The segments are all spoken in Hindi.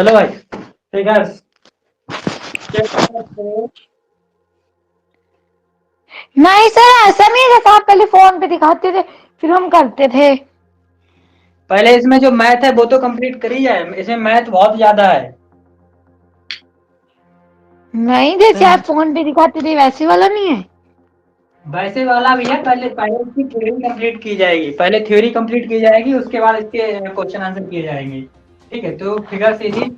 चलो भाई फिगर्स नहीं सर, ऐसा नहीं है जैसा आप पहले फोन पे दिखाते थे फिर हम करते थे। पहले इसमें जो मैथ है वो तो कंप्लीट कर ही जाए, इसमें मैथ बहुत ज्यादा है। नहीं, जैसे आप फोन पे दिखाते थे वैसे वाला नहीं है। वैसे वाला भी है, पहले पहले इसकी थ्योरी कंप्लीट की जाएगी, पहले थ्योरी कंप्लीट की जाएगी, उसके बाद इसके क्वेश्चन आंसर किए जाएंगे। ठीक है, तो figure series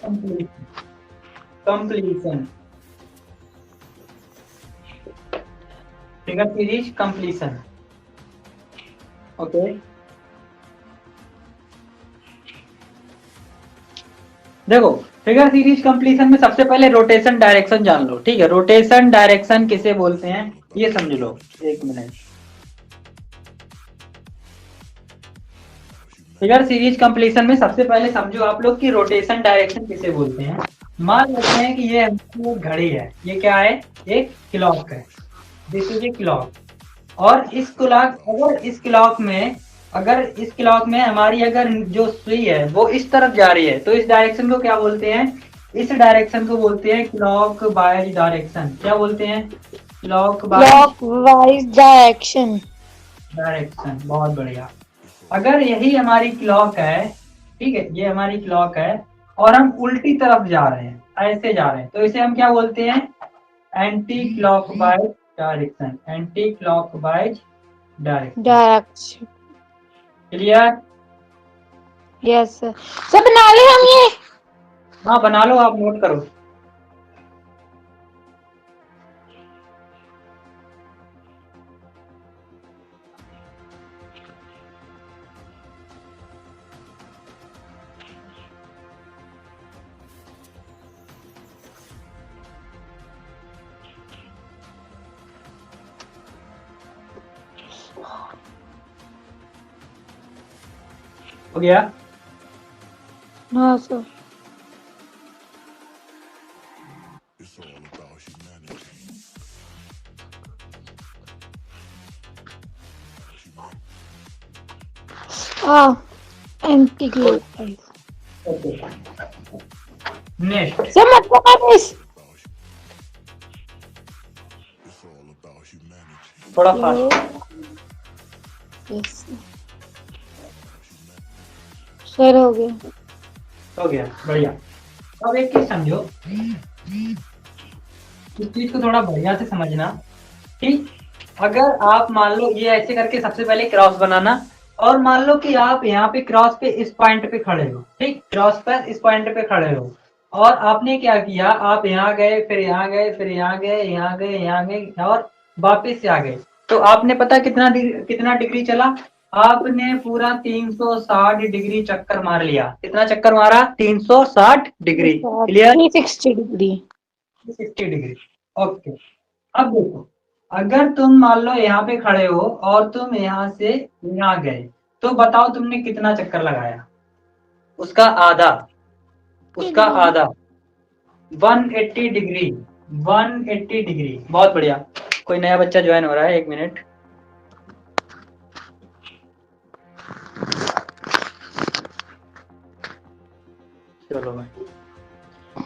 completion, figure series completion. Okay, देखो फिगर सीरीज कंप्लीशन में सबसे पहले रोटेशन डायरेक्शन जान लो। ठीक है, रोटेशन डायरेक्शन किसे बोलते हैं ये समझ लो। एक मिनट, फिगर सीरीज कंप्लीशन में सबसे पहले समझो आप लोग कि रोटेशन डायरेक्शन किसे बोलते हैं। मान लेते हैं कि ये हमारी एक घड़ी है, ये क्या है, एक क्लॉक है, दिस इज ए क्लॉक। और इस क्लॉक, अगर इस क्लॉक में हमारी अगर जो सुई है वो इस तरफ जा रही है तो इस डायरेक्शन को क्या बोलते हैं, इस डायरेक्शन को बोलते हैं क्लॉक वाइज डायरेक्शन। क्या बोलते हैं, क्लॉक क्लॉकवाइज डायरेक्शन। डायरेक्शन। बहुत बढ़िया। अगर यही हमारी क्लॉक है, ठीक है, ये हमारी क्लॉक है और हम उल्टी तरफ जा रहे हैं, ऐसे जा रहे हैं, तो इसे हम क्या बोलते हैं, anti clockwise direction, anti clockwise direction. Direction. Clear? Yes sir. Sir बना ले हम ये। हाँ बना लो, आप नोट करो। हो गया? हाँ सर। हाँ, anti clockwise. Okay, next. Sir मतलब इस थोड़ा फास्ट। यस सर, हो गया। हो गया, बढ़िया। अब एक चीज समझो, इस चीज को थोड़ा बढ़िया से समझना। ठीक, अगर आप मान लो ये ऐसे करके सबसे पहले क्रॉस बनाना, और मान लो कि आप यहाँ पे क्रॉस पे इस पॉइंट पे खड़े हो, ठीक, क्रॉस पर इस पॉइंट पे खड़े हो, और आपने क्या किया, आप यहाँ गए, फिर यहाँ गए, फिर यहाँ गए, यहाँ गए, यहाँ गए, और वापस से आ गए, तो आपने पता कितना डिग्री चला, आपने पूरा 360 डिग्री चक्कर मार लिया। कितना चक्कर मारा, 360 degree. Clear? 360 degree. 360 degree. Okay, अब देखो, अगर तुम मान लो यहाँ पे खड़े हो और तुम यहाँ से यहाँ गए, तो बताओ तुमने कितना चक्कर लगाया, उसका आधा, उसका आधा, 180 डिग्री, 180 डिग्री। बहुत बढ़िया। कोई नया बच्चा ज्वाइन हो रहा है, एक मिनट। चलो भाई,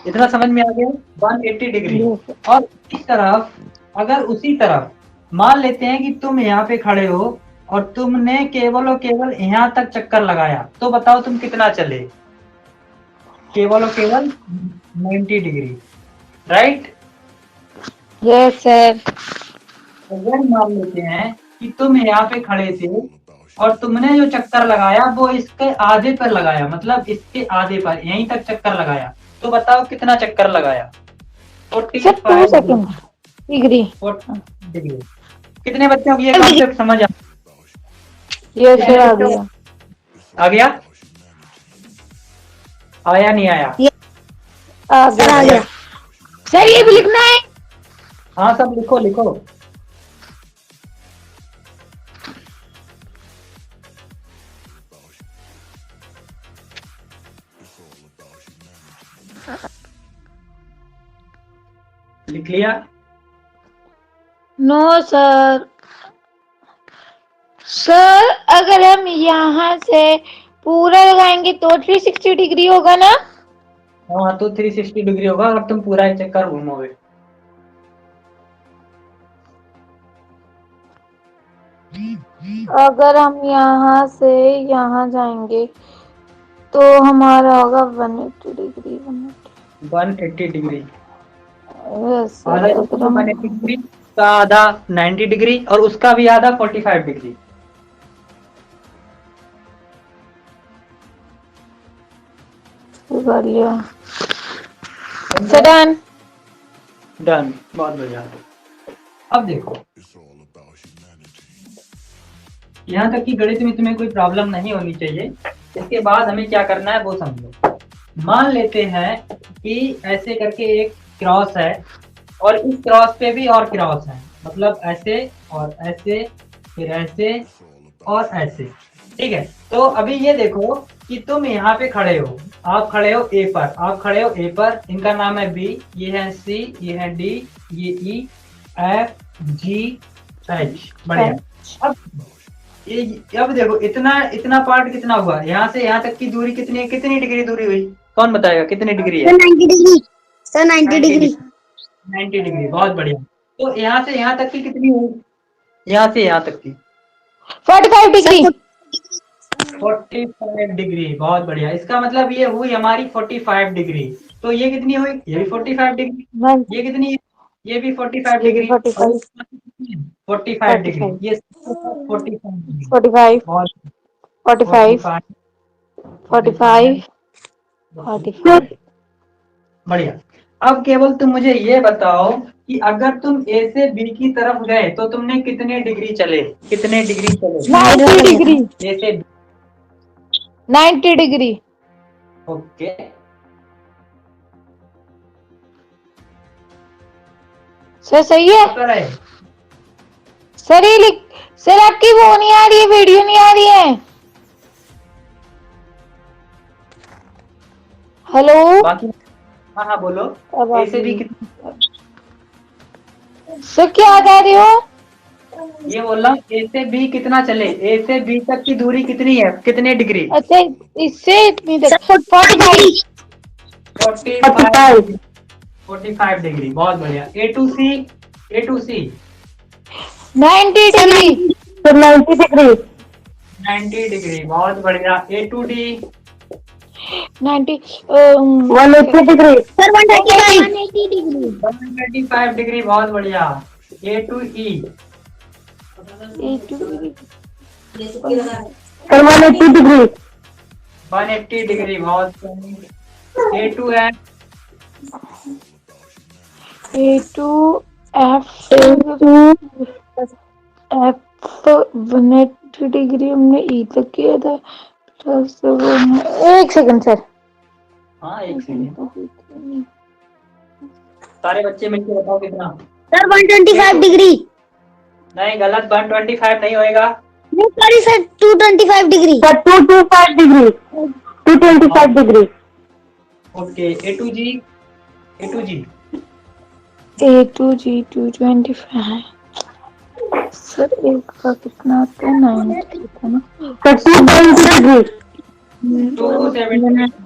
इतना समझ में आ गया, 180 डिग्री। और इस तरफ, अगर उसी तरफ मान लेते हैं कि तुम यहाँ पे खड़े हो और तुमने केवल और केवल यहाँ तक चक्कर लगाया, तो बताओ तुम कितना चले, केवल और केवल 90 डिग्री, राइट? Yes sir. अगर मान लेते हैं कि तुम यहाँ पे खड़े थे और तुमने जो चक्कर लगाया वो इसके आधे पर लगाया, मतलब इसके आधे पर यहीं तक चक्कर लगाया, तो बताओ कितना चक्कर लगाया, सर 2 45 सेकंड डिग्री। डिग्री। कितने बच्चों को ये कॉन्सेप्ट समझ यस सर, आ गया। आ गया? आया नहीं आया? आ गया। सर ये भी लिखना है। हाँ सब लिखो लिखो। लिख लिया? No sir. सर अगर हम यहाँ से पूरा लगाएंगे तो 360 डिग्री होगा ना? हाँ तो 360 डिग्री होगा अगर तुम पूरा एक चक्कर घूमोगे। अगर हम यहाँ से यहाँ जाएंगे तो हमारा होगा 180 डिग्री। 180 डिग्री, वैसे आधा अगर हम 180 डिग्री का आधा 90 डिग्री और उसका भी आधा 45 डिग्री। कर लिया। डन। डन, बहुत बढ़िया। अब देखो यहाँ तक कि गणित में तुम्हें कोई प्रॉब्लम नहीं होनी चाहिए। इसके बाद हमें क्या करना है वो समझो। मान लेते हैं कि ऐसे करके एक क्रॉस है और इस क्रॉस पे भी और क्रॉस है, मतलब ऐसे और ऐसे, फिर ऐसे और ऐसे। ठीक है, तो अभी ये देखो कि तुम यहाँ पे खड़े हो, आप खड़े हो ए पर, आप खड़े हो ए पर, इनका नाम है बी, ये है सी, ये है डी, ये ई, एफ, जी, एच। बढ़िया। अब अब देखो इतना इतना पार्ट कितना हुआ, यहाँ से यहाँ तक की दूरी कितनी कितनी डिग्री दूरी हुई, कौन बताएगा कितनी डिग्री है? 90 डिग्री सर, 90 डिग्री। 90 डिग्री, बहुत बढ़िया। तो यहाँ से यहाँ तक की कितनी हुई, यहाँ से यहाँ तक की 45 डिग्री। 45 डिग्री, बहुत बढ़िया। इसका मतलब ये हुई हमारी 45 डिग्री। तो ये कितनी हुई, ये भी 45 डिग्री, ये कितनी है, ये भी 45 डिग्री, 45 डिग्री, ये 45 डिग्री, 45 बहुत 45 45 45। बढ़िया। अब केवल तुम मुझे ये बताओ कि अगर तुम ए से बी की तरफ गए तो तुमने कितने डिग्री चले, कितने डिग्री चले 90 डिग्री। ए से? 90 डिग्री। ओके, सर सही है सर। ये लिख सर, आपकी वो नहीं आ रही है, वीडियो नहीं आ रही है। हेलो। बाकी हाँ हाँ बोलो। ए से बी कितनी, सर क्या कह रहे हो? ये बोल रहा हूँ ए से बी कितना चले, ए से बी तक की दूरी कितनी है, कितने डिग्री? अच्छा, इससे इतनी तक 45 45 45 डिग्री, बहुत बढ़िया। A to C, A to C 90 degree. 90 degree 90 degree, बहुत बढ़िया। A to D 90 180 degree sir, 135 degree 125 degree, बहुत बढ़िया। A to E sir, 180 degree 180 degree, बहुत सही। A to F F 180 degree हमने ई तक किया था। प्लस एक सेकंड सर। हाँ एक सेकंड, सारे बच्चे मिलकर बताओ कितना। Sir, 125 degree. नहीं गलत, 125 नहीं होएगा। Sorry sir, 225 degree sir, 225 degree 225 degree. Okay, A to G, A to G A to G 225। Sir एक का कितना आता है? 90 था ना सर, 270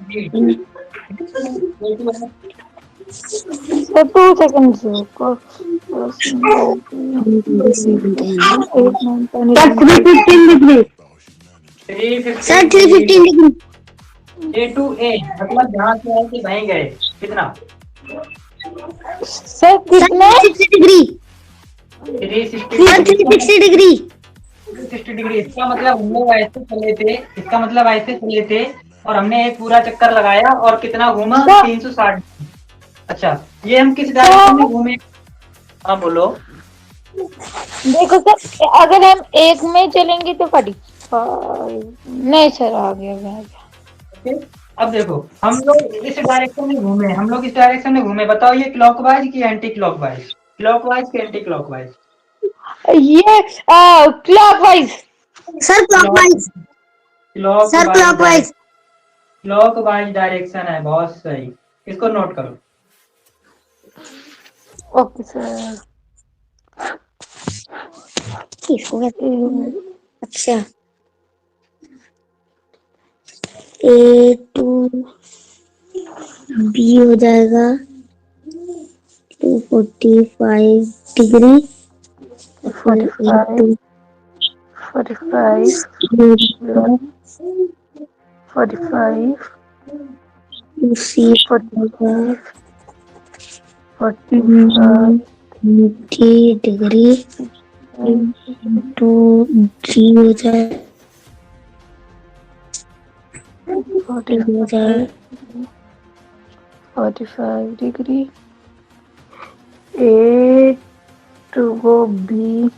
डिग्री 270 सर। 2 सेकंड रुको। Sir, 315 degree 315 sir, 315 degree A to A, मतलब जहाँ से आए थे वहीं गए, कितना? सर कितने? 360 डिग्री 360 सर, 360 डिग्री 360 डिग्री। इसका मतलब हम लोग ऐसे चले थे, इसका मतलब ऐसे चले थे और हमने एक पूरा चक्कर लगाया और कितना घूमा, 360। अच्छा, ये हम किस डायरेक्शन में घूमे? हाँ बोलो। देखो सर, अगर हम एक में चलेंगे तो 45। नहीं सर, आ गया आ गया। ओके, अब देखो हम लोग इस डायरेक्शन में घूमे, हम लोग इस डायरेक्शन में घूमे, बताओ ये क्लॉकवाइज की एंटी क्लॉकवाइज? क्लॉकवाइज की एंटी क्लॉकवाइज? ये clockwise sir, clockwise sir, clockwise clockwise direction है, बहुत सही। इसको नोट करो। Okay sir. किसको कहते हैं? अच्छा, A2 बी हो जाएगा 245 डिग्री। फिर 45 45 45 सी 45 45 डिग्री टू जी हो जाए 45 45 डिग्री। ए टू वो बी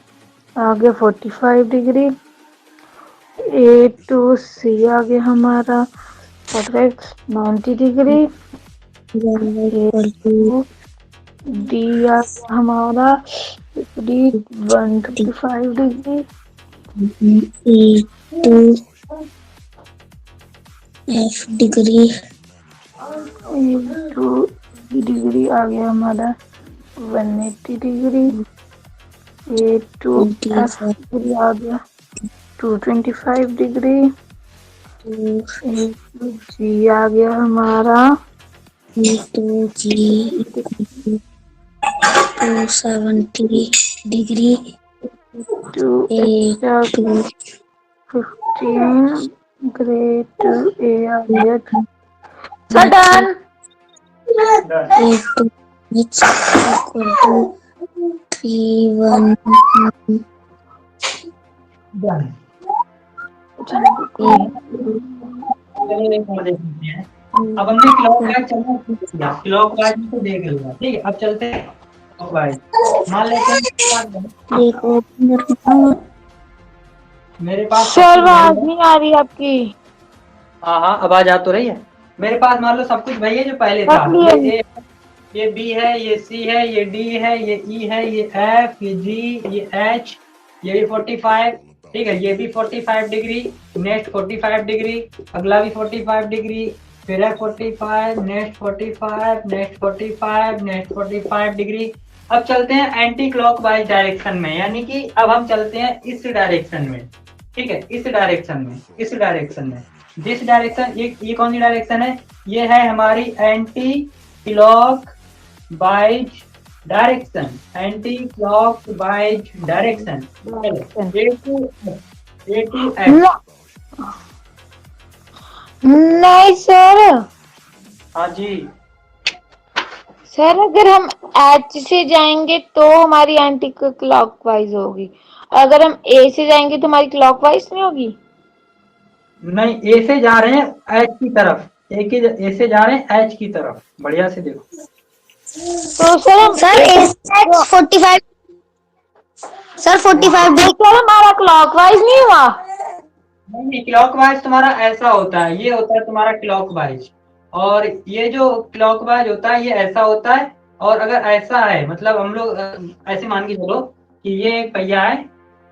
आ गया 45 डिग्री। ए टू सी आ गया हमारा 90 डिग्री। इक्वल टू डी आ गया हमारा D 155 degree. A to F degree to degree आ गया हमारा 180 degree. A to F degree आ गया 225 डिग्री। ए टू जी आ गया हमारा to G 270 degree to A to 15 great A आ गया। Done. A to H equal to 311 Done. चलो चलो एक और देख लेते हैं। अब हमने क्लॉकवाइज चलना शुरू किया, क्लॉकवाइज में तो देख लिया, ठीक है। अब चलते हैं क्लॉकवाइज। मान लेते हैं देखो मेरे पास सर आवाज नहीं आ रही आपकी। हाँ हाँ आवाज आ तो रही है। मेरे पास मान लो सब कुछ वही है जो पहले था। ये बी है, ये सी है, ये डी है, ये ई है, ये एफ, ये जी, ये एच, ये भी 45, ठीक है। ये भी 45 डिग्री, नेक्स्ट 45 डिग्री, अगला भी 45 डिग्री, फिर है 45, नेक्स्ट 45, नेक्स्ट 45, नेक्स्ट 45 डिग्री। अब चलते हैं एंटी क्लॉकवाइज डायरेक्शन में, यानी कि अब हम चलते हैं इस डायरेक्शन में, ठीक है। इस डायरेक्शन में, इस डायरेक्शन में, दिस डायरेक्शन, ये कौन सी डायरेक्शन है? ये है हमारी anti clockwise direction, anti clockwise direction. A to H. नहीं सर, हाँ जी, सर अगर हम एच से जाएंगे तो हमारी एंटी क्लॉकवाइज होगी, अगर हम ए से जाएंगे तो हमारी क्लॉकवाइज नहीं होगी। नहीं, ए से जा रहे हैं एच की तरफ, ए से जा रहे हैं एच की तरफ, बढ़िया से देखो। तो सर हम सर 45 सर 45 सर हमारा क्लॉकवाइज नहीं हुआ। नहीं, क्लॉकवाइज तुम्हारा ऐसा होता है, ये होता है तुम्हारा क्लॉकवाइज, और ये जो क्लॉकवाइज होता है ये ऐसा होता है। और अगर ऐसा है, मतलब हम लोग ऐसे मान के चलो कि ये एक पहिया है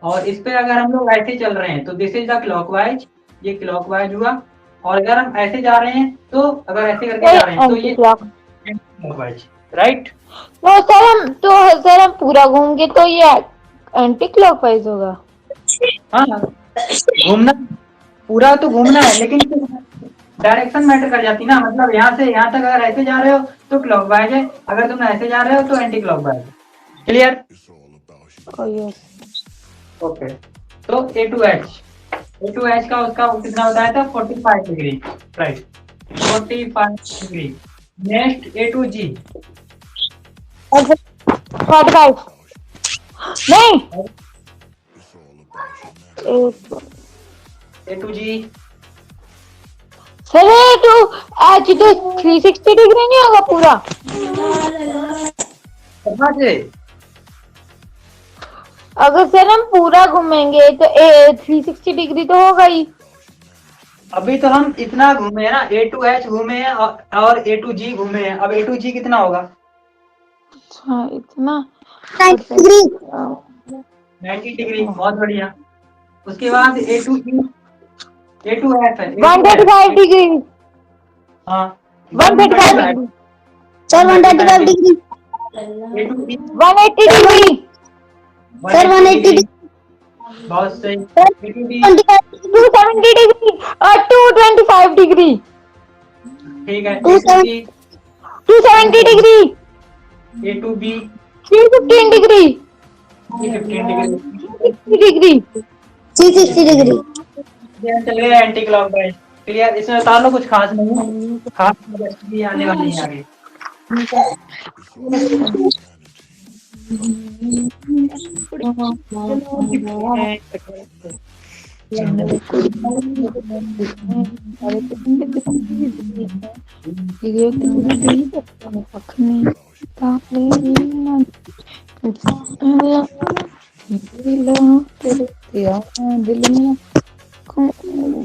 और इस पे अगर हम लोग ऐसे चल रहे हैं तो दिस इज द क्लॉकवाइज, ये क्लॉकवाइज हुआ। और अगर हम ऐसे जा रहे हैं तो, अगर ऐसे करके जा रहे हैं तो ये क्लॉकवाइज, राइट। सर हम पूरा घूमेंगे तो ये एंटी क्लॉकवाइज होगा। हाँ, घूमना पूरा तो घूमना है, लेकिन डायरेक्शन मैटर कर जाती ना। मतलब यहाँ से यहाँ तक अगर ऐसे जा रहे हो तो क्लॉकवाइज है, अगर तुम ऐसे जा रहे हो तो एंटी क्लॉकवाइज। क्लियर? ओके। तो ए टू एच का उसका कितना बताया था? 45 degree, right, 45 degree. Next A to G, 45 नहीं, A to G sir A to H तो 360 डिग्री नहीं होगा पूरा। कहाँ से? अगर सर हम पूरा घूमेंगे तो 360 डिग्री तो होगा ही। अभी तो हम इतना घूमे हैं ना, ए टू एच घूमे हैं और ए टू जी घूमे हैं। अब ए टू जी कितना होगा? अच्छा इतना 90 डिग्री, बहुत बढ़िया। उसके बाद ए टू एफ है 135 डिग्री। हाँ, 135 degree sir 135 degree A to E 180 degree sir 180 degree बहुत सही। ए टू डी 270 डिग्री और 225 डिग्री ठीक है, Two A to C, 270 degree. A to B, 315 degree. 315 degree. 60 degree. 360 degree. ये चल रहा है एंटी क्लॉक वाइज। क्लियर, इसमें बता लो कुछ खास नहीं है, खास भी आने वाली है आगे।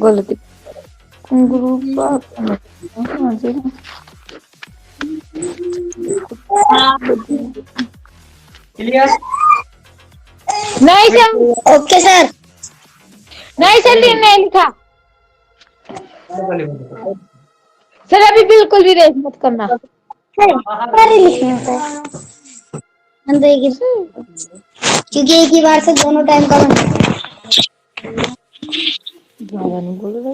गलती ग्रुप क्लियर, नहीं सर, Okay, sir. नहीं सर, नहीं लिखा सर, अभी बिल्कुल भी रेस मत करना। सारे लिखे हैं सर। हम देगी क्योंकि एक ही बार से दोनों टाइम का बन जाता है। ज्यादा नहीं बोल रहे।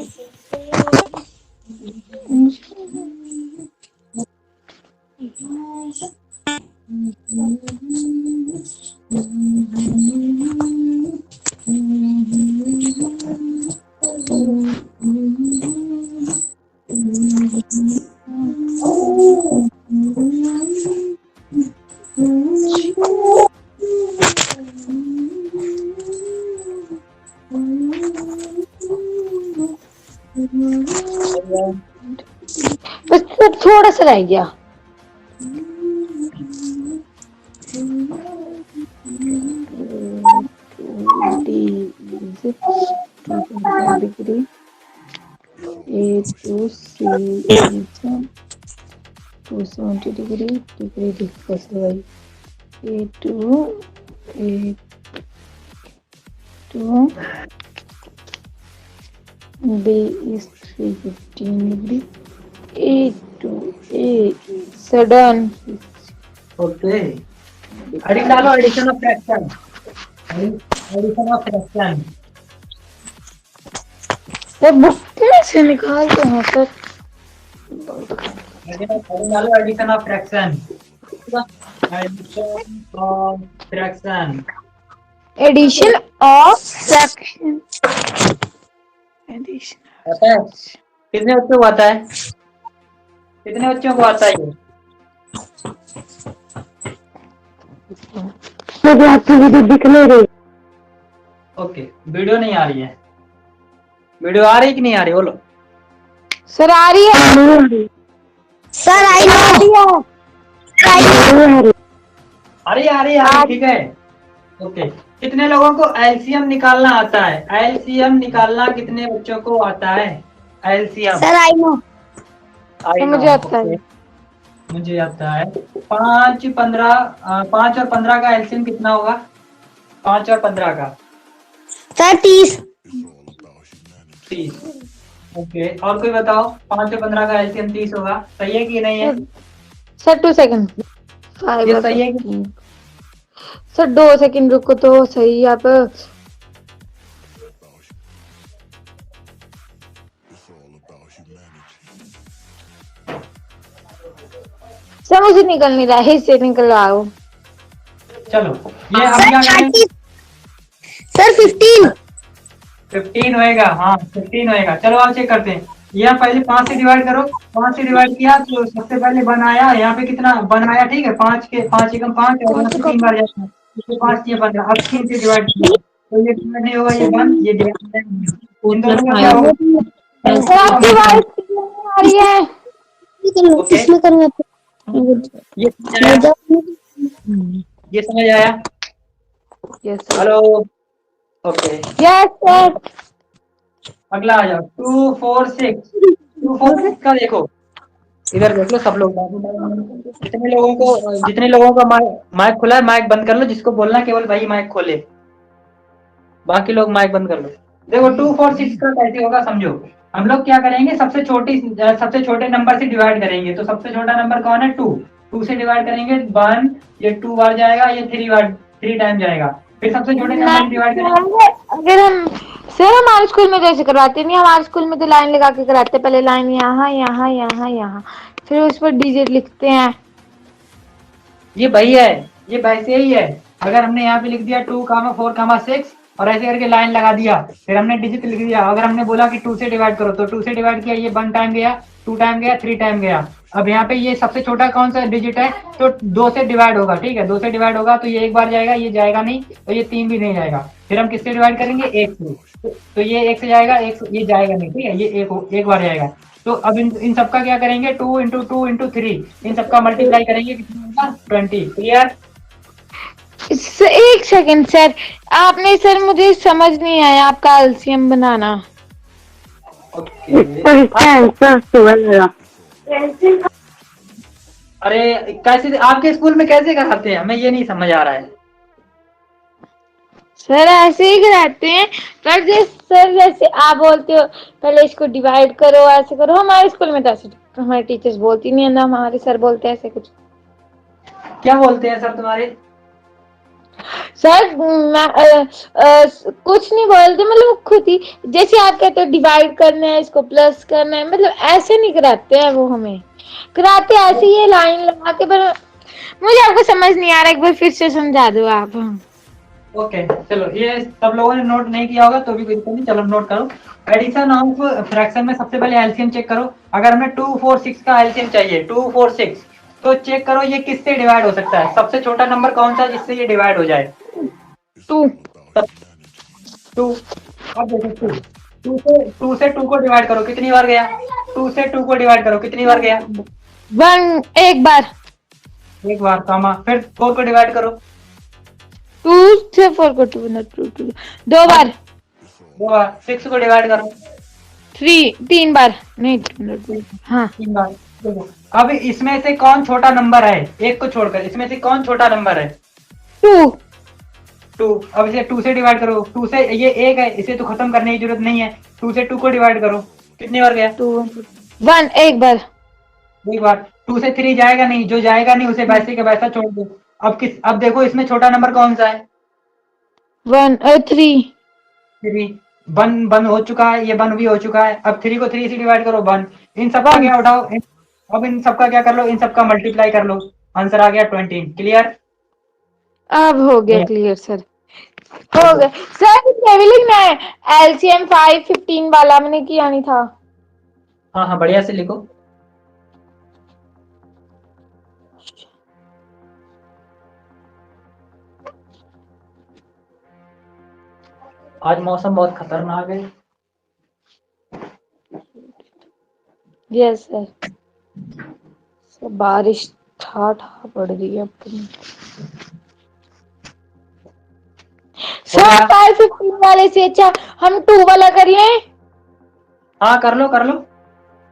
बस सर थोड़ा सा रह गया। Degree A to C is 270 degree discussed by A to B is 315 degree. A to A sudden. Okay, addition डालो, addition of fraction, addition of fraction. वो बुक में से निकालते हैं सर। डालो addition of fraction, addition of fraction. Addition of fraction. Addition आता है, कितने बच्चों को आता है, कितने बच्चों को आता है ये? मुझे आपकी वीडियो दिख नहीं रही। ओके, वीडियो नहीं आ रही है, वीडियो आ रही है कि नहीं आ रही, बोलो। सर आ रही है। Sir I know. आ रही, ठीक है। ओके, कितने लोगों को एलसीएम निकालना आता है, एलसीएम निकालना कितने बच्चों को आता है, एलसीएम? Sir I know. मुझे आता है। मुझे आता है। 5 और 15 का एलसीएम कितना होगा? 5 और 15 का सर 30। 30। ओके, और कोई बताओ, 5 और 15 का एलसीएम 30 होगा, सही है कि नहीं है? Sir 2 second. ये सही है कि? सर 2 सेकंड रुको तो सही। आप सर मुझे निकल नहीं रहा है, इससे निकल रहा हूँ। चलो, ये हम क्या करेंगे? सर 15 होएगा, हाँ 15 होएगा। चलो आप चेक करते हैं, यहाँ पहले 5 से डिवाइड करो, 5 से डिवाइड किया तो सबसे पहले बनाया, यहाँ पे कितना बनाया, ठीक है, 5 के 5 एकम 5 और 3 बार जाता है, 5 ये 15, अब 3 से डिवाइड किया तो ये डिवाइड नहीं होगा, ये 1, ये इन दोनों का क्या होगा? सर आपकी आवाज आ रही है। इसमें करूँगा। ये समझ आया? Yes hello, okay. Yes sir. अगला आ जाओ, 2 4 6। 2 4 6 का देखो, इधर देख लो सब लोग। जितने लोगों का माइक खुला है, माइक बंद कर लो, जिसको बोलना है केवल भाई माइक खोले, बाकी लोग माइक बंद कर लो। देखो 2 4 6 का कैसे होगा समझो। हम लोग क्या करेंगे, सबसे छोटे नंबर से डिवाइड करेंगे, तो सबसे छोटा नंबर कौन है? 2 से डिवाइड करेंगे 1, ये 2 बार जाएगा, ये 3 टाइम जाएगा, फिर सबसे छोटे नंबर से डिवाइड करेंगे। अगर हम सर हमारे स्कूल में जैसे करवाते नहीं, हमारे स्कूल में तो लाइन लगा के कराते, पहले लाइन यहाँ यहाँ यहाँ यहाँ, फिर उस पर डिजिट लिखते हैं। ये वही है, ये वैसे ही है। अगर हमने यहाँ पे लिख दिया 2,4,6 और ऐसे करके लाइन लगा दिया, फिर हमने डिजिट लिख दिया। अगर हमने बोला कि 2 से डिवाइड करो तो 2 से डिवाइड किया, ये 1 टाइम गया, 2 टाइम गया, 3 टाइम गया। अब यहाँ पे ये सबसे छोटा कौन सा डिजिट है, तो 2 से डिवाइड होगा। ठीक है, 2 से डिवाइड होगा तो ये एक बार जाएगा, ये जाएगा नहीं, और ये 3 भी नहीं जाएगा। फिर हम किससे डिवाइड करेंगे, 1 से। तो ये 1 से जाएगा, 1 ये जाएगा नहीं। ठीक है, ये एक बार जाएगा। तो अब इन सबका क्या करेंगे, 2 इंटू 2 इंटू 3, इन सबका मल्टीप्लाई करेंगे, कितना होगा, 20। क्लियर? एक सेकंड सर, आपने सर मुझे समझ नहीं आया आपका एलसीएम बनाना। अरे कैसे आपके स्कूल में कैसे कराते हैं, हमें ये नहीं समझ आ रहा है। सर ऐसे ही कराते हैं, पर जैसे आप बोलते हो पहले इसको डिवाइड करो, ऐसे करो, हमारे स्कूल में तो ऐसे हमारे टीचर्स बोलती नहीं है ना, हमारे सर बोलते हैं ऐसे कुछ। क्या बोलते हैं सर तुम्हारे? सर कुछ नहीं बोलते, मतलब खुद ही जैसे आप कहते हो डिवाइड करना है, इसको प्लस करना है, मतलब ऐसे नहीं कराते हैं वो, हमें कराते ऐसे ही लाइन लगा के। पर मुझे आपको समझ नहीं आ रहा, एक बार फिर से समझा दो आप। ओके चलो, ये सब लोगों ने नोट नहीं किया होगा तो भी कोई दिक्कत नहीं, चलो नोट करो। एडिशन ऑफ फ्रैक्शन में सबसे पहले एलसीएम चेक करो। अगर हमें 2, 4, 6 का एलसीएम चाहिए, 2, 4, 6, तो चेक करो ये किससे डिवाइड हो सकता है। सबसे छोटा नंबर कौन सा जिससे ये डिवाइड हो जाए? 2। 2। अब देखो 2 से 2 को डिवाइड करो, कितनी बार गया? 2 से 2 को डिवाइड करो, कितनी बार गया? 1 एक बार। एक बार, कामा। फिर 4 को डिवाइड करो। 2 से 4 को 2 दो बार। 2 बार। 6 को डिवाइड करो। 3 बार। नहीं, हाँ 3 बार। देखो अब इसमें से कौन छोटा नंबर है, एक को छोड़कर, इसमें से कौन छोटा नंबर है? 2। 2। अब इसे 2 से डिवाइड करो। 2 से, ये एक है, इसे तो खत्म करने की जरूरत नहीं है। 2 से 2 को डिवाइड करो, कितनी बार गया? 2 1 एक बार। एक बार। 2 से 3 जाएगा नहीं, जो जाएगा नहीं उसे वैसे के वैसा छोड़ दो। अब देखो इसमें छोटा नंबर कौन सा है? 1 3। 3। 1 हो चुका है, ये 1 भी हो चुका है। अब 3 को 3 से डिवाइड करो, 1। इन सबका क्या उठाओ, अब इन सबका क्या कर लो, इन सबका मल्टीप्लाई कर लो, आंसर आ गया 20। क्लियर? अब हो गया क्लियर सर, हो गया सर। इसमें भी लिखना है एलसीएम 5 15 वाला, मैंने किया नहीं था। हाँ हाँ, बढ़िया से लिखो। आज मौसम बहुत खतरनाक है। यस सर, बारिश ठा पड़ रही है अपनी। सर 5 15 वाले से अच्छा हम 2 वाला करिए। हाँ कर लो कर लो।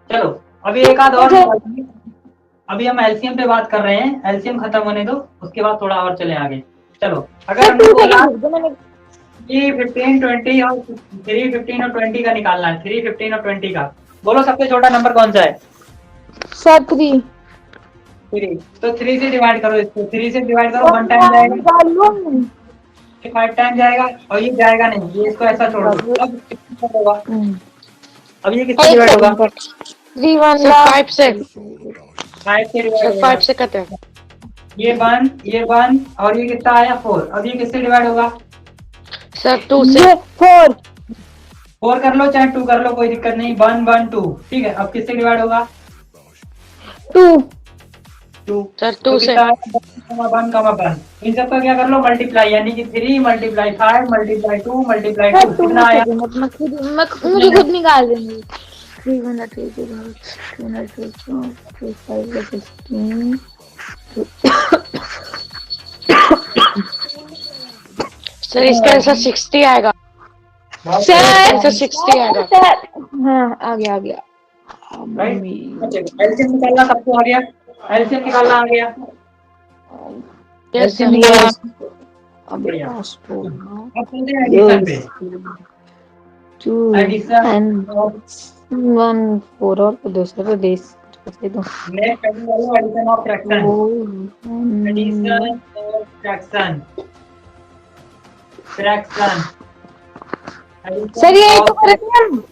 चलो अभी एक आध और अभी हम एलसीएम पे बात कर रहे हैं, एलसीएम खत्म होने दो, उसके बाद थोड़ा और चले आगे। चलो अगर हमने बोला 3, 15, 20 और 3, 15 और 20 का निकालना है, 3, 15 और 20 का, बोलो सबसे छोटा नंबर कौन सा है? सर 3। 3। तो 3 से डिवाइड करो इसको, 3 से डिवाइड करो, 1 टाइम जाएगा, 5 टाइम जाएगा, और ये जाएगा नहीं, ये इसको ऐसा छोड़ दो। अब कितना होगा? अब ये किससे डिवाइड होगा? 3 1 5 से 5 से डिवाइड होगा। 5 से कट है। ये 1 और ये कितना आया 4। अब ये किससे डिवाइड होगा? सर 2 से 4। 4 कर लो चाहे 2 कर लो, कोई दिक्कत नहीं। 1 1 2। ठीक है, अब किससे डिवाइड होगा? 2 सर 2 से 1 1। इन सबका क्या कर लो, मल्टीप्लाई, यानी कि 3 मल्टीप्लाई 5 मल्टीप्लाई 2 मल्टीप्लाई 2, कितना आया? मुझे खुद निकाल देंगे। 3 1 3 2 2 2 5 16। सर इसका आंसर 60 आएगा। सर आंसर 60 आएगा। हाँ आ गया। एलसीएम निकालना सबको आ गया? एलसीएम निकालना आ गया? यस एलसीएम निकालना अब बढ़िया। पास तो अब चलते हैं एडिशन पे। 2 एडिशन and 1 4 और दूसरे को दे दो। Next addition of fraction. Addition of fraction. Fraction sir यही तो कर रहे हैं हम।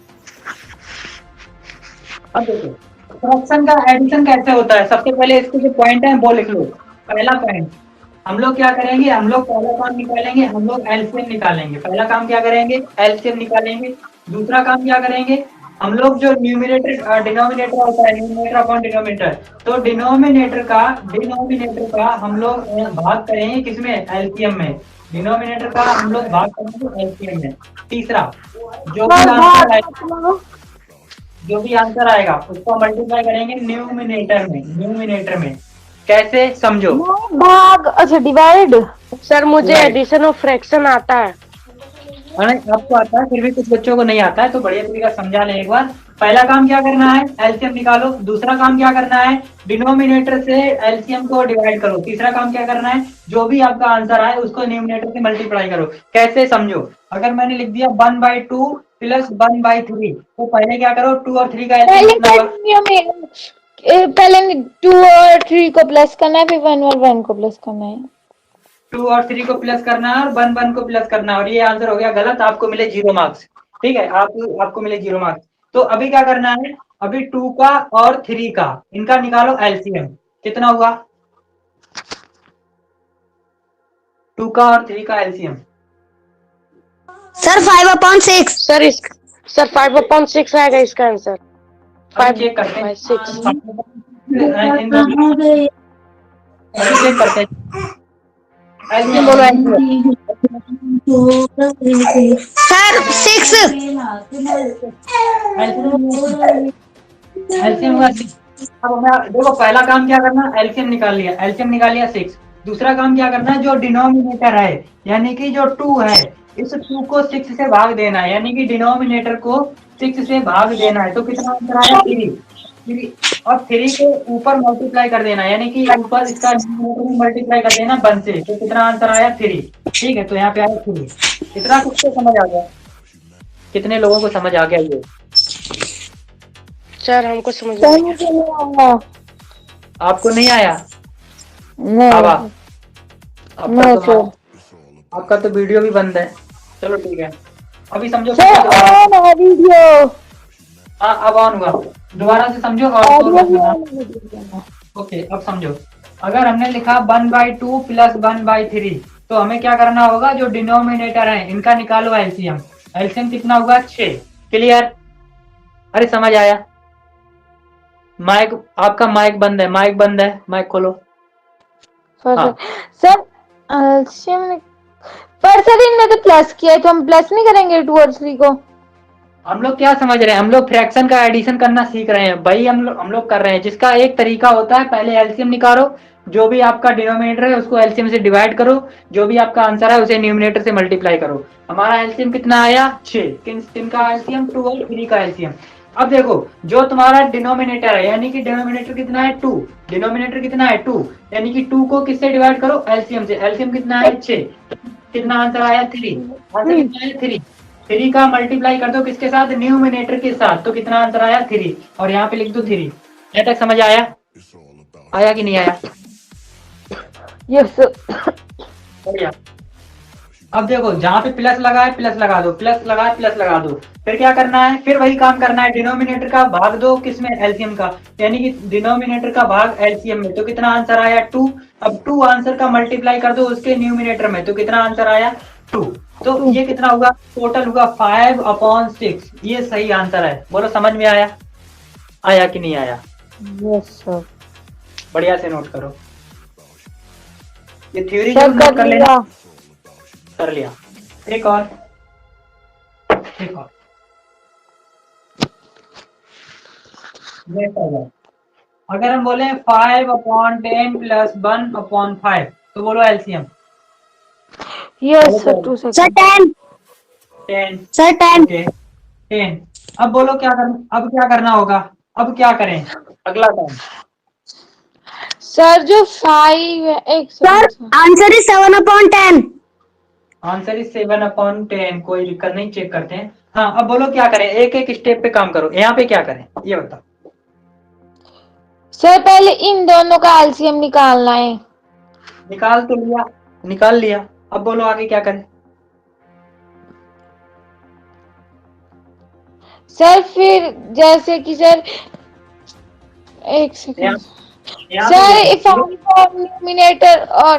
अब देखो फ्रैक्शन का एडिशन कैसे होता है। सबसे पहले इसके जो पॉइंट है वो लिख लो। पहला पॉइंट हम लोग क्या करेंगे, हम लोग पहला काम निकालेंगे, हम लोग एलसीएम निकालेंगे। पहला काम क्या करेंगे, एलसीएम निकालेंगे। दूसरा काम क्या करेंगे, हम लोग जो न्यूमिनेटर डिनोमिनेटर होता है, न्यूमिनेटर अपॉन डिनोमिनेटर, तो डिनोमिनेटर का हम लोग भाग करेंगे किसमें, एलसीएम में। डिनोमिनेटर का हम लोग भाग करेंगे एलसीएम में। तीसरा जो भी सर आंसर भाग आएगा, जो भी आंसर आएगा उसको मल्टीप्लाई करेंगे न्यूमिनेटर में। कैसे समझो। भाग, अच्छा डिवाइड। सर मुझे Right. एडिशन और फ्रैक्शन आता है। अरे आपको आता है, फिर भी कुछ बच्चों को नहीं आता है, तो बढ़िया तरीका समझा लें एक बार। पहला काम क्या करना है, एलसीएम निकालो। दूसरा काम क्या करना है, डिनोमिनेटर से एलसीएम को डिवाइड करो। तीसरा काम क्या करना है, जो भी आपका आंसर आए उसको न्यूमिनेटर से मल्टीप्लाई करो। कैसे समझो, अगर मैंने लिख दिया 1/2 प्लस 1/3, तो पहले क्या करो, 2 और 3 का एलसीएम पहले कितना होगा। पहले 2 और 3 को प्लस करना है, फिर 1 और 1 को प्लस करना है। 2 और 3 को प्लस करना है और 1 को प्लस करना है, और ये आंसर हो गया गलत, आपको मिले 0 मार्क्स। ठीक है, आपको मिले 0 मार्क्स। तो अभी क्या करना है, अभी 2 का और 3 का इनका निकालो एलसीएम। कितना हुआ 2 का और 3 का एलसीएम। सर 5/6। सर 5/6 आएगा इसका आंसर। चेक करते हैं 5/6। अभी चेक करते हैं एलसीएम बोलो, सर 6। एलसीएम हुआ 6। अब हमें देखो पहला काम क्या करना, एलसीएम निकाल लिया, एलसीएम निकाल लिया 6। दूसरा काम क्या करना है, जो डिनोमिनेटर है यानी कि जो 2 है, इस 2 को 6 से भाग देना है, यानी कि डिनोमिनेटर को 6 से भाग देना है। तो कितना आंसर आया 3 और 3 को ऊपर मल्टीप्लाई कर देना, यानी कि ऊपर इसका डिनोमिनेटर में मल्टीप्लाई कर देना 1 से। तो कितना आंसर आया 3। ठीक है, तो यहाँ पे आया 3। इतना कुछ तो समझ आ गया, कितने लोगों को समझ आ गया ये। सर हमको समझ में सर मुझे नहीं आया। आपको नहीं आया, नहीं बाबा नहीं सर। आपका तो वीडियो भी बंद है। चलो ठीक है, अभी समझो। सर ऑन है वीडियो। हाँ अब ऑन हुआ, दोबारा से समझो और ओके अब समझो। अगर हमने लिखा 1/2 प्लस 1/3, तो हमें क्या करना होगा, जो डिनोमिनेटर है इनका निकालो एलसीएम। एलसीएम कितना होगा 6। क्लियर, अरे समझ आया। माइक आपका माइक बंद है, माइक बंद है, माइक खोलो। हाँ। सर एलसीएम ने पर सर इनमें तो प्लस किया है, तो हम प्लस नहीं करेंगे 2 और 3 को। हम लोग क्या समझ रहे हैं, हम लोग फ्रैक्शन का एडिशन करना सीख रहे हैं भाई। हम लोग कर रहे हैं, जिसका एक तरीका होता है, पहले एलसीएम निकालो, जो भी आपका डिनोमिनेटर है उसको एलसीएम से डिवाइड करो, जो भी आपका आंसर है उसे न्यूमिनेटर से मल्टीप्लाई करो। हमारा एलसीएम कितना आया 6। किन का एलसीएम 2 और 3 का एलसीएम। अब देखो जो तुम्हारा डिनोमिनेटर है, यानी कि डिनोमिनेटर कितना है 2, डिनोमिनेटर कितना है 2, यानी कि 2 को किससे डिवाइड करो, एलसीएम से। एलसीएम कितना है 6, कितना आंसर आया 3। आंसर कितना है 3। 3 का मल्टीप्लाई कर दो किसके साथ, न्यूमिनेटर के साथ, तो कितना आंसर आया 3। और यहाँ पे लिख दो 3। यहाँ तक समझ आया, आया कि नहीं आया। यस बढ़िया। अब देखो जहाँ पे प्लस लगा है प्लस लगा दो, प्लस लगा है प्लस लगा दो। फिर क्या करना है, फिर वही काम करना है, डिनोमिनेटर का भाग दो किसमें, एलसीएम का, यानी कि डिनोमिनेटर का भाग एलसीएम में। तो कितना आंसर आया 2। अब 2 आंसर का मल्टीप्लाई कर दो उसके न्यूमिनेटर में, तो कितना आंसर आया 2। तो ये कितना हुआ, टोटल हुआ 5/6। ये सही आंसर है। बोलो समझ में आया, आया कि नहीं आया। Yes sir. बढ़िया से नोट करो, ये थ्योरी सर नोट कर लेना। लिया। कर लिया। एक और अगर हम बोले 5/10 प्लस 1/5, तो बोलो LCM. Yes sir 2 sir second. 10। 10। Sir 10। Okay 10। अब बोलो क्या करना, अब क्या करना होगा, अब क्या करें अगला काम। सर जो 5 है, एक sir second. Answer is 7/10। Answer is 7/10। कोई दिक्कत नहीं, चेक करते हैं। हाँ अब बोलो क्या करें, एक एक स्टेप पे काम करो। यहाँ पे क्या करें ये बताओ। सर पहले इन दोनों का एलसीएम निकालना है। निकाल तो लिया, निकाल लिया। अब बोलो आगे क्या करें। सर फिर जैसे कि सर एक यहाँ सेकंड यहाँ पे सर इफ देखो, डिनोमिनेटर और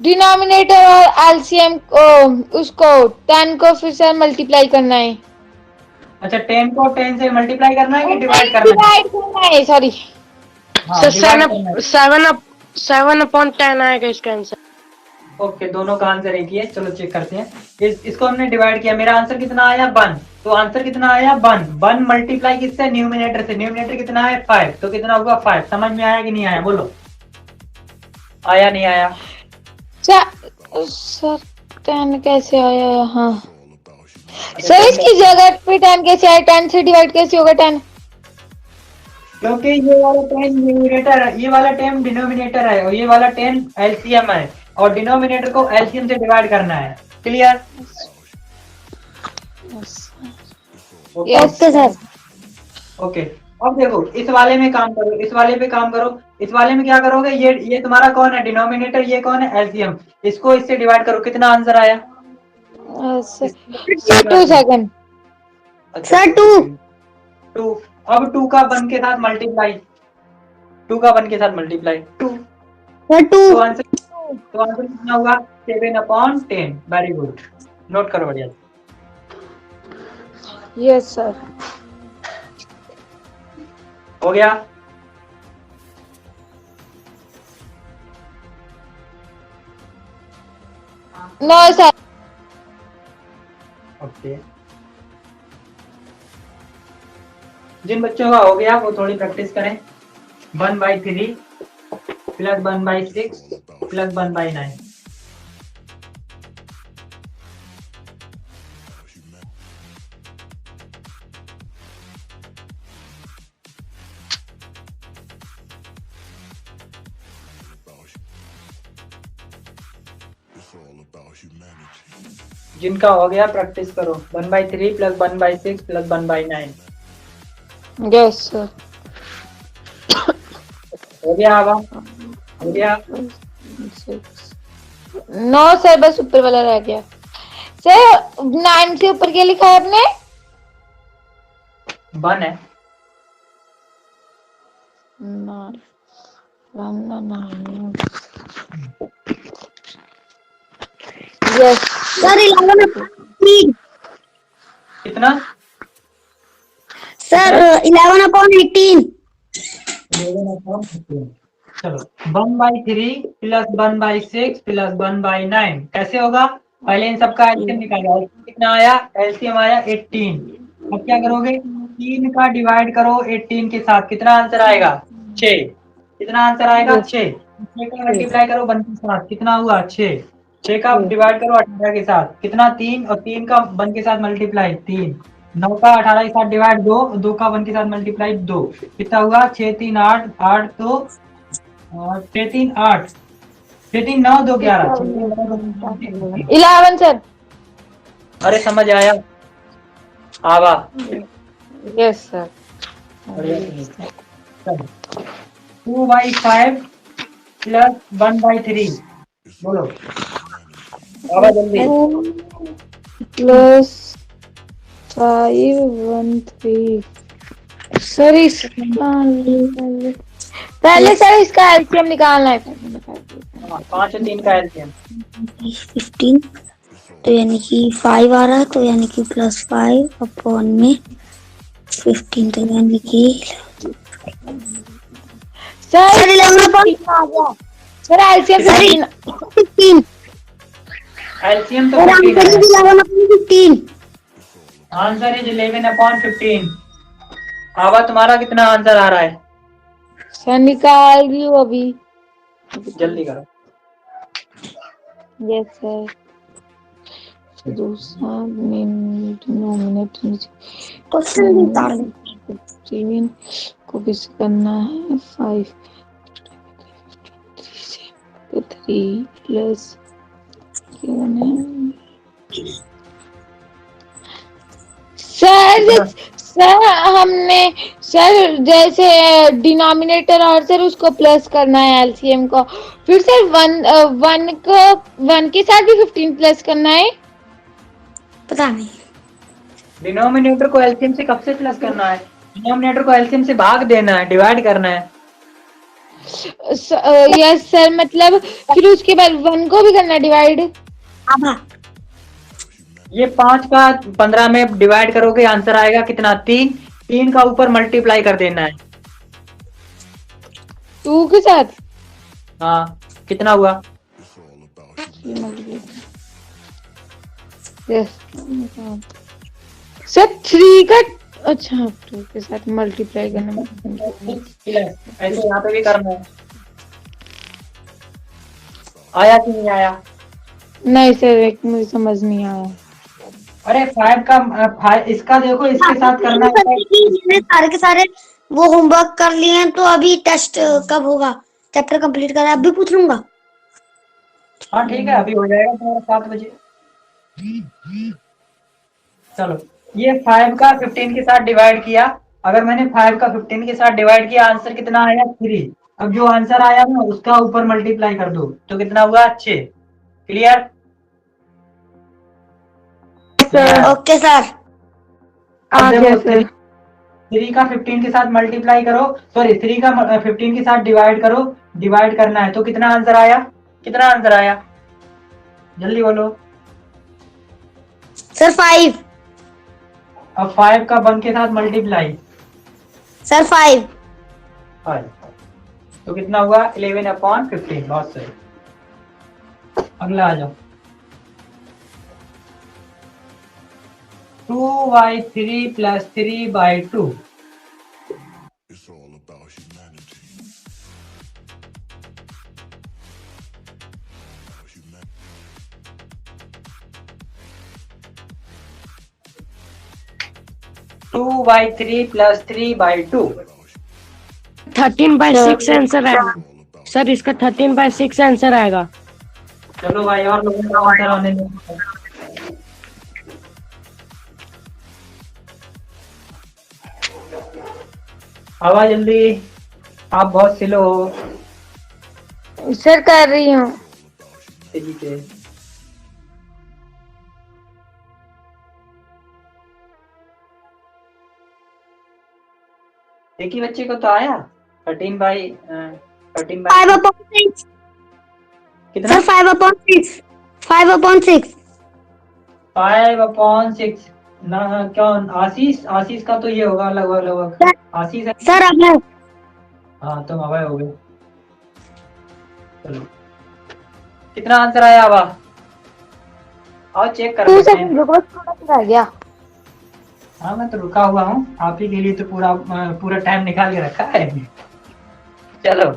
डिनोमिनेटर और एलसीएम को उसको 10 को फिर सर मल्टीप्लाई करना है। अच्छा 10 को 10 से मल्टीप्लाई करना है कि डिवाइड नहीं करना है? डिवाइड करना है सॉरी। हाँ सर डिवाइड करना है। 7/10 आएगा इसका आंसर। ओके, दोनों का आंसर एक ही है। चलो चेक करते हैं। इसको हमने डिवाइड किया, मेरा आंसर कितना आया 1। तो आंसर कितना आया 1। 1 मल्टीप्लाई किससे? न्यूमिनेटर से। न्यूमिनेटर कितना है 5, तो कितना होगा 5। समझ में आया कि नहीं आया? बोलो, आया नहीं आया? सर 10 कैसे आया यहाँ? सर इसकी जगह पे 10 कैसे आया? 10 से डिवाइड कैसे होगा 10? क्योंकि ये वाला 10 न्यूमिनेटर है, ये वाला 10 डिनोमिनेटर है, और ये वाला 10 एलसीएम है, और डिनोमिनेटर को एलसीएम से डिवाइड करना है। क्लियर? Okay sir. ओके, अब देखो इस वाले में काम करो, इस वाले पे काम करो। इस वाले में क्या करोगे? ये तुम्हारा कौन है? डिनोमिनेटर। ये कौन है? एलसीएम। इसको इससे डिवाइड करो, कितना आंसर आया? Sir 2 second. अच्छा, सर 2। 2। अब 2 का 1 के साथ मल्टीप्लाई, 2 का 1 के साथ मल्टीप्लाई 2। सर 2। तो आंसर कितना हुआ? 7/10। वेरी गुड, नोट करो बढ़िया। Yes sir. हो गया? No sir. ओके, जिन बच्चों का हो गया वो थोड़ी प्रैक्टिस करें। 1/3 प्लस 1/6 प्लस 1/9। जिनका हो गया प्रैक्टिस करो। 1/3 प्लस 1/6 प्लस 1/9। Yes sir. हो गया? आवा हो गया? नो सर, बस ऊपर वाला रह गया। सर 9 से ऊपर क्या लिखा है आपने? 1 है। Yes sir 11/18। कितना? सर 11/18। 11/15। चलो, 1/3 प्लस 1/6 प्लस 1/9 कैसे होगा? पहले इन सबका एलसीएम निकालो। कितना आया? एलसीएम आया 18। अब क्या करोगे? 3 का डिवाइड करो 18 के साथ, कितना आंसर आएगा? 6। कितना आंसर आएगा? 6। 6 का मल्टीप्लाई करो 1 के साथ, कितना हुआ? 6। 6 का डिवाइड करो 18 के साथ, कितना? 3। और 3 का 1 के साथ मल्टीप्लाई 3। 9 का 18 के साथ डिवाइड 2, 2 का 1 के साथ मल्टीप्लाई 2। कितना हुआ? 6 3 8 8 तो 6 3 8, 6 3 9 2 11, 6 3 9 2 11 सर। अरे समझ आया? आवा। Yes sir. 2/5 प्लस 1/3। बोलो, आवा जल्दी। प्लस 5/3। सर इसका पहले सर इसका एलसीएम निकालना है। 5 और 3 का एलसीएम 15। तो यानी कि 5 आ रहा है, तो यानी कि +5 में 15, तो यानी कि सर 11/15। Sir LCM 15। एलसीएम तो और 15 आंसर है। इज 11/15। Answer is 11/15। आवा, तुम्हारा कितना आंसर आ रहा है? सर निकाल रही हूँ अभी। जल्दी करो। Yes sir. दूसरा डिनोमिनेटर क्वेश्चन निकाल 15 को किस करना है 5 तो 3 प्लस सर सर हमने सर जैसे डिनोमिनेटर और सर उसको प्लस करना है एलसीएम को, फिर सर 1 के साथ भी 15 प्लस करना है। पता नहीं। डिनोमिनेटर को एलसीएम से कब से प्लस करना है? डिनोमिनेटर को एलसीएम से भाग देना है, डिवाइड करना है। यस सर, मतलब फिर उसके बाद 1 को भी करना डिवाइड। आभा ये 5 का 15 में डिवाइड करोगे, आंसर आएगा कितना? 3। 3 का ऊपर मल्टीप्लाई कर देना है। 2 के साथ हाँ, कितना हुआ? यस सर 3 का, अच्छा 2 के साथ मल्टीप्लाई करना है। ऐसे यहाँ पे भी करना है। आया कि नहीं आया? नहीं सर, एक मुझे समझ नहीं आया। अरे 5 का इसका देखो, इसके साथ करना है। मैंने सारे के सारे वो होमवर्क कर लिए हैं, तो अभी टेस्ट कब होगा? चैप्टर कंप्लीट करा अभी पूछ लूंगा। हाँ ठीक है, अभी हो जाएगा तुम्हारा 7 बजे। चलो, ये 5 का 15 के साथ डिवाइड किया। अगर मैंने 5 का 15 के साथ डिवाइड किया, आंसर कितना आया? 3। अब जो आंसर आया ना, उसका ऊपर मल्टीप्लाई कर दो, तो कितना हुआ? 6। क्लियर? Okay sir. अब देखो 3 का 15 के साथ मल्टीप्लाई करो, सॉरी 3 का 15 के साथ डिवाइड करो, डिवाइड करना है, तो कितना आंसर आया? कितना आंसर आया? जल्दी बोलो। सर 5। अब 5 का 1 के साथ मल्टीप्लाई। सर 5। 5 तो कितना हुआ? 11/15। बहुत सही। अगला आ जाओ। 2/3 + 3/2। It's all about humanity. Two by three plus 3/2। 13/6 answer आएगा सर, इसका 13/6 आंसर आएगा। चलो भाई, और लोगों का आंसर आने दो। आवाज जल्दी, आप बहुत स्लो हो। सर कर रही हूँ। तेजी से। एक ही बच्चे को तो आया 13/13 5/6। कितना? सर 5/6। 5/6। 5/6 ना? कौन? आशीष का तो ये होगा लगभग। आशीष है सर अब है। हाँ, तुम अभय हो गए। चलो, कितना आंसर आया? अब आओ चेक कर 2 लेते हैं। सेकंड रुको, थोड़ा सा रह गया। हाँ, मैं तो रुका हुआ हूँ, आप ही के लिए तो पूरा टाइम निकाल के रखा है। चलो,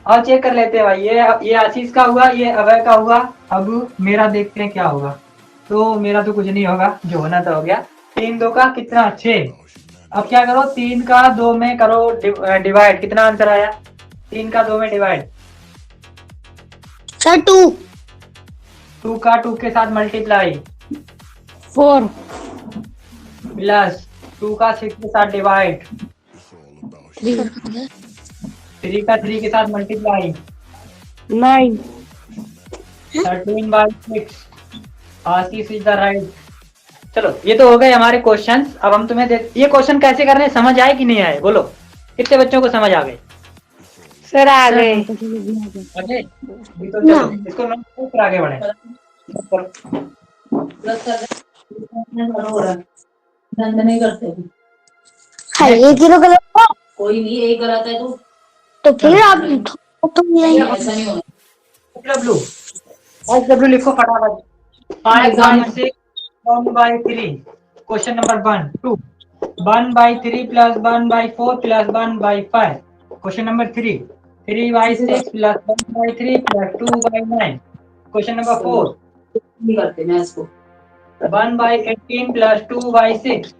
और चेक कर लेते हैं भाई। ये आशीष का हुआ, ये अभय का हुआ। अब मेरा देखते हैं क्या होगा। तो मेरा तो कुछ नहीं होगा, जो होना तो हो गया। 3 2 का कितना? 6। अब क्या करो, 3 का 2 में करो डिवाइड। कितना आंसर आया? 3 का 2 में डिवाइड। सर 2। 2 का 2 के साथ मल्टीप्लाई 4 प्लस 2 का 6 के साथ डिवाइड। 3 का 3 के साथ multiply 9 13/6। Ashish is the right. चलो, ये तो हो गए हमारे क्वेश्चंस। अब हम तुम्हें ये क्वेश्चन कैसे करने, समझ आए कि नहीं आए? बोलो, कितने बच्चों को समझ आ गए? सर आ गए। आगे भी तो चलो, इसको नोट करो, फिर आगे बढ़े। नहीं करते हाँ, एक ही गलत था। कोई नहीं, एक गलत है तो फिर आप तुम यही ऐसा नहीं होना। डब्ल्यू लिखो फटाफट। 5/6 1/3। Question number 1 2 1/3 + 1/4 + 1/5। Question number 3 3/6 + 1/3 + 2/9। Question number 4 नहीं करते मैं इसको 1/18 + 2/6।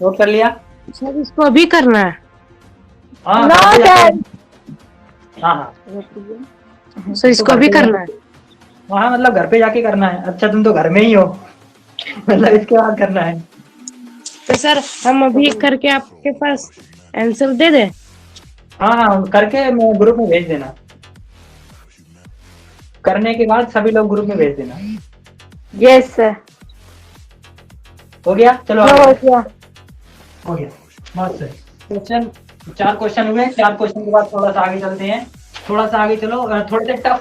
नोट कर लिया? सर, इसको अभी करना है। हाँ नो हाँ सर। हाँ सर, इसको अभी करना है। हाँ, मतलब घर पे जाके करना है। अच्छा, तुम तो घर में ही हो, मतलब इसके बाद करना है। तो सर, हम अभी करके आपके पास आंसर दे दें? हाँ हाँ करके मैं ग्रुप में भेज देना, करने के बाद सभी लोग ग्रुप में भेज देना। Yes sir. हो गया, चलो हो आगे। गया। हो गया, बहुत सही। क्वेश्चन 4 क्वेश्चन हुए, 4 क्वेश्चन के बाद थोड़ा सा आगे चलते हैं, थोड़ा सा आगे चलो, थोड़े से टफ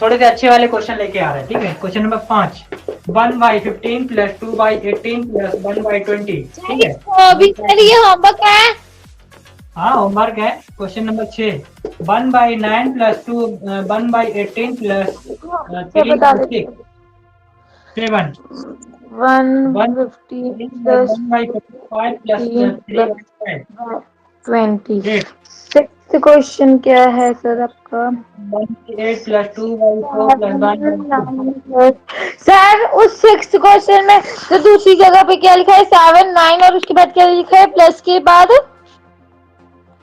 थोड़े से अच्छे वाले क्वेश्चन लेके आ रहे हैं, ठीक है। क्वेश्चन नंबर 5, 1/15 + 2/18 + 1/20, ठीक है। अभी सर ये होमवर्क है। हाँ होमवर्क है। क्वेश्चन नंबर 6, 1/9 + 2 1/18 + 3 बता + दे। 6 7 150 plus 1/5 + 3/5 20। 8 सिक्स्थ क्वेश्चन क्या है सर आपका? 1/8 + 2/4 + 1/2। सर उस सिक्स्थ क्वेश्चन में तो दूसरी जगह पे क्या लिखा है? 7 9 और उसके बाद क्या लिखा है? प्लस के बाद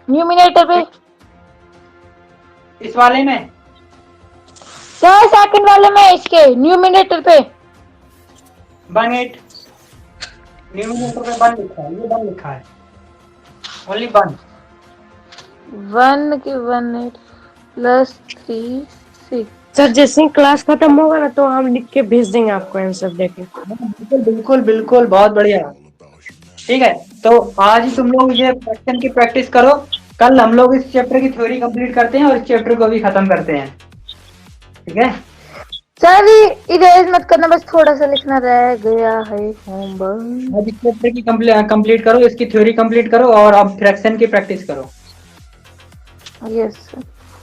न्यूमिनेटर पे। इस वाले में सर सेकंड वाले में इसके न्यूमिनेटर पे 1/8, न्यूमिनेटर पे 1 लिखा है, ये 1 लिखा है, ओनली 1। 1 के 1 प्लस 3 6। सर जैसे ही क्लास खत्म होगा ना तो हम लिख के भेज देंगे आपको आंसर देके। बिल्कुल बिल्कुल बिल्कुल, बहुत बढ़िया, ठीक है। तो आज ही तुम लोग ये क्वेश्चन की प्रैक्टिस करो, कल हम लोग इस चैप्टर की थ्योरी कंप्लीट करते हैं और इस चैप्टर को भी खत्म करते हैं, ठीक है। सर इरेज मत करना, बस थोड़ा सा लिखना रह गया है होमवर्क। आज इस चैप्टर की कंप्लीट करो, इसकी थ्योरी कंप्लीट करो और अब फ्रैक्शन की प्रैक्टिस करो। Yes sir.